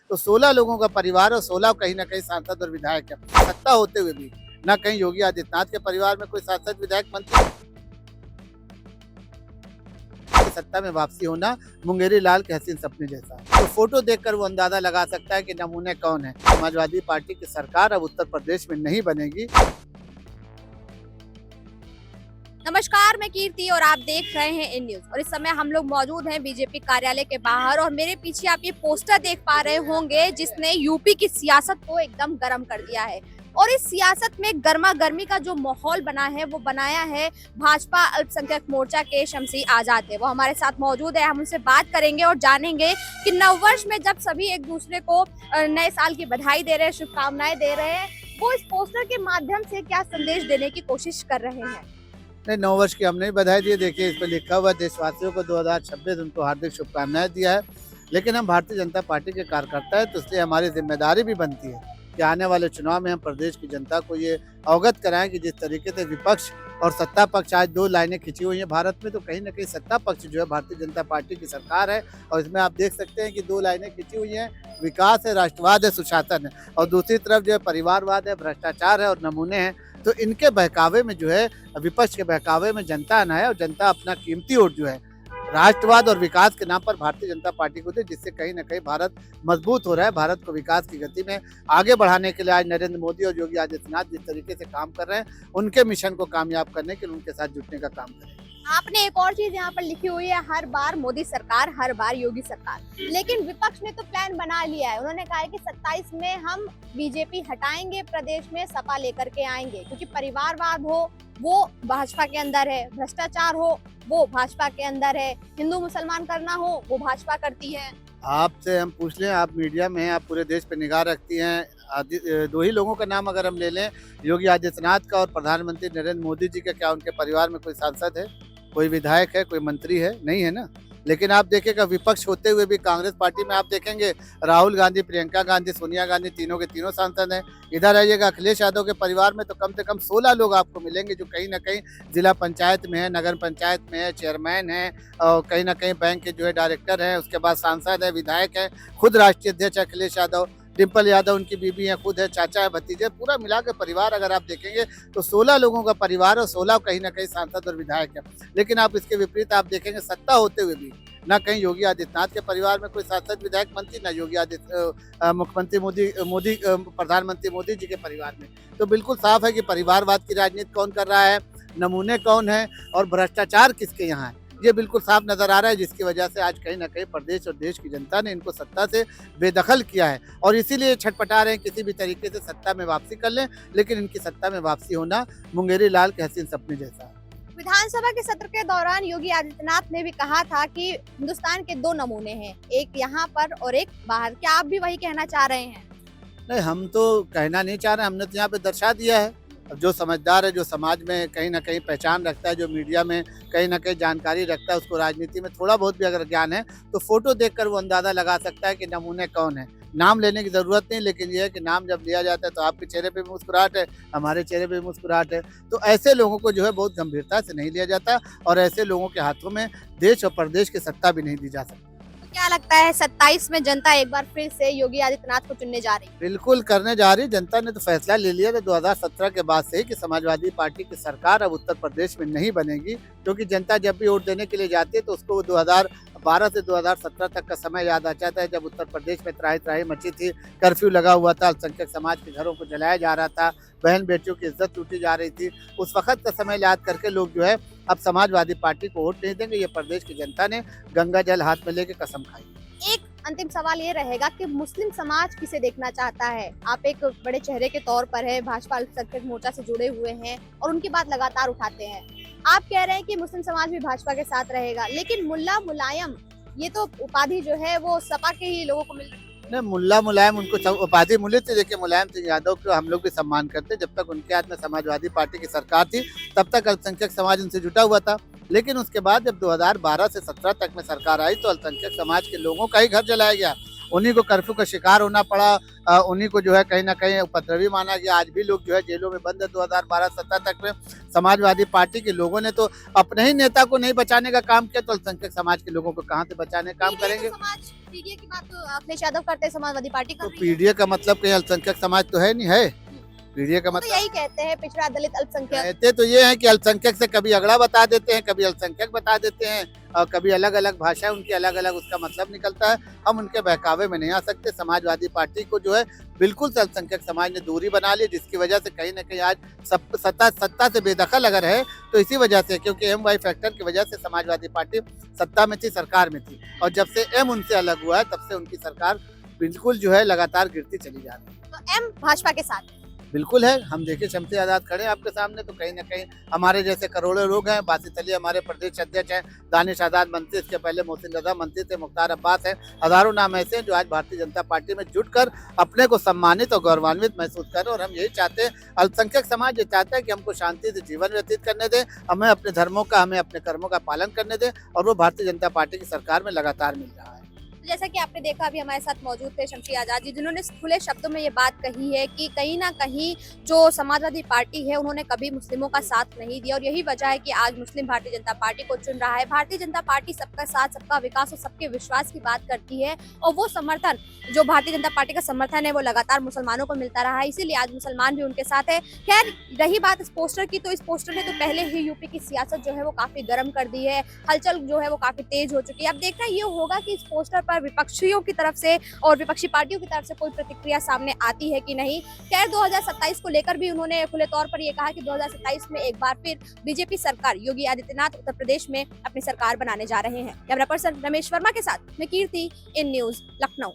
तो 16 लोगों का परिवार और 16 कहीं न कहीं सांसद और विधायक है। सत्ता होते हुए भी ना कहीं योगी आदित्यनाथ के परिवार में कोई सांसद, विधायक, मंत्री की सत्ता में वापसी होना मुंगेरी लाल के हसीन सपने जैसा है। तो फोटो देखकर वो अंदाजा लगा सकता है कि नमूने कौन है। समाजवादी पार्टी की सरकार अब उत्तर प्रदेश में नहीं बनेगी। नमस्कार, मैं कीर्ति और आप देख रहे हैं इन न्यूज। और इस समय हम लोग मौजूद हैं बीजेपी कार्यालय के बाहर और मेरे पीछे आप ये पोस्टर देख पा रहे होंगे जिसने यूपी की सियासत को एकदम गर्म कर दिया है। और इस सियासत में गर्मा गर्मी का जो माहौल बना है वो बनाया है भाजपा अल्पसंख्यक मोर्चा के शमसी आजाद है। वो हमारे साथ मौजूद है, हम उनसे बात करेंगे और जानेंगे कि नववर्ष में जब सभी एक दूसरे को नए साल की बधाई दे रहे हैं, शुभकामनाएं दे रहे हैं, वो इस पोस्टर के माध्यम से क्या संदेश देने की कोशिश कर रहे हैं। नहीं, नववर्ष की हमने बधाई दी। देखिए, इस पर लिखा हुआ देशवासियों को 2026 उनको हार्दिक शुभकामनाएं दिया है। लेकिन हम भारतीय जनता पार्टी के कार्यकर्ता हैं, तो इसलिए हमारी जिम्मेदारी भी बनती है कि आने वाले चुनाव में हम प्रदेश की जनता को ये अवगत कराएं कि जिस तरीके से विपक्ष और सत्ता पक्ष आज दो लाइनें खिंची हुई हैं भारत में, तो कहीं ना कहीं सत्ता पक्ष जो है भारतीय जनता पार्टी की सरकार है। और इसमें आप देख सकते हैं कि दो लाइनें खिंची हुई हैं, विकास है, राष्ट्रवाद है, सुशासन है, और दूसरी तरफ जो है परिवारवाद है, भ्रष्टाचार है और नमूने हैं। तो इनके बहकावे में जो है, विपक्ष के बहकावे में जनता आना है और जनता अपना कीमती वोट जो है राष्ट्रवाद और विकास के नाम पर भारतीय जनता पार्टी को दे, जिससे कहीं ना कहीं भारत मजबूत हो रहा है। भारत को विकास की गति में आगे बढ़ाने के लिए आज नरेंद्र मोदी और योगी आदित्यनाथ जिस तरीके से काम कर रहे हैं, उनके मिशन को कामयाब करने के लिए उनके साथ जुटने का काम करें। आपने एक और चीज यहाँ पर लिखी हुई है, हर बार मोदी सरकार, हर बार योगी सरकार। लेकिन विपक्ष ने तो प्लान बना लिया है। उन्होंने कहा है कि 27 में हम बीजेपी हटाएंगे, प्रदेश में सपा लेकर के आएंगे, क्योंकि परिवारवाद हो वो भाजपा के अंदर है, भ्रष्टाचार हो वो भाजपा के अंदर है, हिंदू मुसलमान करना हो वो भाजपा करती है। आपसे हम पूछ लें, आप मीडिया में हैं, आप पूरे देश पे निगाह रखती हैं, दो ही लोगों का नाम अगर हम ले लें, योगी आदित्यनाथ का और प्रधानमंत्री नरेंद्र मोदी जी का, क्या उनके परिवार में कोई सांसद है, कोई विधायक है, कोई मंत्री है? नहीं है ना। लेकिन आप देखिएगा, विपक्ष होते हुए भी कांग्रेस पार्टी में आप देखेंगे राहुल गांधी, प्रियंका गांधी, सोनिया गांधी, तीनों के तीनों सांसद हैं। इधर आइएगा अखिलेश यादव के परिवार में तो कम से कम 16 लोग आपको मिलेंगे जो कहीं ना कहीं जिला पंचायत में है, नगर पंचायत में है, चेयरमैन है, और कहीं ना कहीं बैंक के जो है डायरेक्टर हैं, उसके बाद सांसद है, विधायक है, खुद राष्ट्रीय अध्यक्ष अखिलेश यादव, डिम्पल यादव उनकी बीबी है, खुद है, चाचा है, भतीजे, पूरा मिला के परिवार अगर आप देखेंगे तो 16 लोगों का परिवार और 16 कहीं ना कहीं सांसद और विधायक है। लेकिन आप इसके विपरीत आप देखेंगे, सत्ता होते हुए भी ना कहीं योगी आदित्यनाथ के परिवार में कोई सांसद, विधायक, मंत्री, ना योगी आदित्य मुख्यमंत्री मोदी प्रधानमंत्री मोदी जी के परिवार में। तो बिल्कुल साफ है कि परिवारवाद की राजनीति कौन कर रहा है, नमूने कौन है और भ्रष्टाचार किसके यहाँ है, ये बिल्कुल साफ नजर आ रहा है। जिसकी वजह से आज कहीं ना कहीं प्रदेश और देश की जनता ने इनको सत्ता से बेदखल किया है और इसीलिए छटपटा रहे हैं किसी भी तरीके से सत्ता में वापसी कर लें। लेकिन इनकी सत्ता में वापसी होना मुंगेरी लाल के हसीन सपने जैसा है। विधानसभा के सत्र के दौरान योगी आदित्यनाथ ने भी कहा था कि हिंदुस्तान के दो नमूने हैं, एक यहाँ पर और एक बाहर। क्या आप भी वही कहना चाह रहे हैं? नहीं, हम तो कहना नहीं चाह रहे, हमने तो यहाँ पे दर्शा दिया है। अब जो समझदार है, जो समाज में कहीं ना कहीं पहचान रखता है, जो मीडिया में कहीं ना कहीं जानकारी रखता है, उसको राजनीति में थोड़ा बहुत भी अगर ज्ञान है तो फोटो देखकर वो अंदाजा लगा सकता है कि नमूने कौन है। नाम लेने की जरूरत नहीं, लेकिन ये है कि नाम जब लिया जाता है तो आपके चेहरे पे भी मुस्कुराहट है, हमारे चेहरे पे भी मुस्कुराहट है। तो ऐसे लोगों को जो है बहुत गंभीरता से नहीं लिया जाता और ऐसे लोगों के हाथों में देश और प्रदेश की सत्ता भी नहीं दी जा सकती। तो क्या लगता है 27 में जनता एक बार फिर से योगी आदित्यनाथ को चुनने जा रही है? बिल्कुल करने जा रही। जनता ने तो फैसला ले लिया था 2017 के बाद से ही कि समाजवादी पार्टी की सरकार अब उत्तर प्रदेश में नहीं बनेगी, क्योंकि जनता जब भी वोट देने के लिए जाती है तो उसको 2012 से 2017 तक का समय याद आ जाता है, जब उत्तर प्रदेश में त्राही त्राही मची थी, कर्फ्यू लगा हुआ था, अल्पसंख्यक समाज के घरों को जलाया जा रहा था, बहन बेटियों की इज्जत लूटी जा रही थी। उस वक्त का समय याद करके लोग जो है अब समाजवादी पार्टी को वोट नहीं देंगे। ये प्रदेश की जनता ने गंगा जल हाथ में लेके कसम खाई। एक अंतिम सवाल ये रहेगा कि मुस्लिम समाज किसे देखना चाहता है? आप एक बड़े चेहरे के तौर पर है, भाजपा अल्पसंख्यक मोर्चा से जुड़े हुए हैं और उनकी बात लगातार उठाते हैं। आप कह रहे हैं कि मुस्लिम समाज भी भाजपा के साथ रहेगा, लेकिन मुल्ला मुलायम ये तो उपाधि जो है वो सपा के ही लोगों को मिल रही है। नहीं, मुल्ला मुलायम उनको उपाधि मिली थी। देखिए, मुलायम सिंह यादव को हम लोग भी सम्मान करते, जब तक उनके हाथ में समाजवादी पार्टी की सरकार थी तब तक अल्पसंख्यक समाज उनसे जुटा हुआ था। लेकिन उसके बाद जब 2012 से 17 तक में सरकार आई तो अल्पसंख्यक समाज के लोगों का ही घर जलाया गया। उन्हीं को कर्फ्यू का शिकार होना पड़ा, उन्हीं को जो है कहीं ना कहीं उपद्रवी माना गया। आज भी लोग जो है जेलों में बंद है। 2012-17 तक में समाजवादी पार्टी के लोगों ने तो अपने ही नेता को नहीं बचाने का काम किया, तो अल्पसंख्यक समाज के लोगों को कहाँ से बचाने का काम करेंगे। पीडीए की बात तो अखिलेश यादव करते हैं, समाजवादी पार्टी कर तो रही है। पीडीए का मतलब कहीं अल्पसंख्यक समाज तो है नहीं है। पीडीए का वो तो मतलब यही कहते हैं, पिछड़ा दलित अल्पसंख्यक। कहते तो ये है कि अल्पसंख्यक से कभी अगड़ा बता देते हैं, कभी अल्पसंख्यक बता देते हैं, और कभी अलग अलग भाषा उनकी अलग अलग उसका मतलब निकलता है। हम उनके बहकावे में नहीं आ सकते। समाजवादी पार्टी को जो है बिल्कुल से अल्पसंख्यक समाज ने दूरी बना ली, जिसकी वजह से कहीं ना कहीं आज सत्ता से बेदखल अगर है तो इसी वजह से, क्योंकि एम वाई फैक्टर की वजह से समाजवादी पार्टी सत्ता में थी, सरकार में थी, और जब से एम उनसे अलग हुआ है तब से उनकी सरकार बिल्कुल जो है लगातार गिरती चली जा रही है। तो एम भाजपा के साथ है। बिल्कुल है। हम देखिए शमसी आजाद खड़े हैं आपके सामने, तो कहीं ना कहीं हमारे जैसे करोड़ों लोग हैं। बासित अली हमारे प्रदेश अध्यक्ष हैं, दानिश आजाद मंत्री, इसके पहले मोहसिन रजा मंत्री थे, मुख्तार अब्बास हैं, हजारों नाम ऐसे हैं जो आज भारतीय जनता पार्टी में जुटकर अपने को सम्मानित और गौरवान्वित महसूस कर रहे हैं। और हम यही चाहते हैं, अल्पसंख्यक समाज ये चाहता है कि हमको शांति से जीवन व्यतीत करने दें, हमें अपने धर्मों का, हमें अपने कर्मों का पालन करने दें, और वो भारतीय जनता पार्टी की सरकार में लगातार मिल रहा है। जैसा कि आपने देखा, अभी हमारे साथ मौजूद थे शमसी आजाद जी, जिन्होंने खुले शब्दों में ये बात कही है कि कहीं ना कहीं जो समाजवादी पार्टी है उन्होंने कभी मुस्लिमों का साथ नहीं दिया, और यही वजह है कि आज मुस्लिम भारतीय जनता पार्टी को चुन रहा है। भारतीय जनता पार्टी सबका साथ, सबका विकास और सबके विश्वास की बात करती है, और वो समर्थन जो भारतीय जनता पार्टी का समर्थन है वो लगातार मुसलमानों को मिलता रहा है, इसीलिए आज मुसलमान भी उनके साथ है। खैर, रही बात इस पोस्टर की, तो इस पोस्टर ने तो पहले ही यूपी की सियासत जो है वो काफी गर्म कर दी है, हलचल जो है वो काफी तेज हो चुकी है। अब देखना ये होगा कि इस पोस्टर पर विपक्षियों की तरफ से और विपक्षी पार्टियों की तरफ से कोई प्रतिक्रिया सामने आती है कि नहीं। खैर, 2027 को लेकर भी उन्होंने खुले तौर पर ये कहा कि 2027 में एक बार फिर बीजेपी सरकार, योगी आदित्यनाथ उत्तर प्रदेश में अपनी सरकार बनाने जा रहे हैं। कैमरा पर्सन रमेश वर्मा के साथ मैं कीर्ति, इन न्यूज लखनऊ।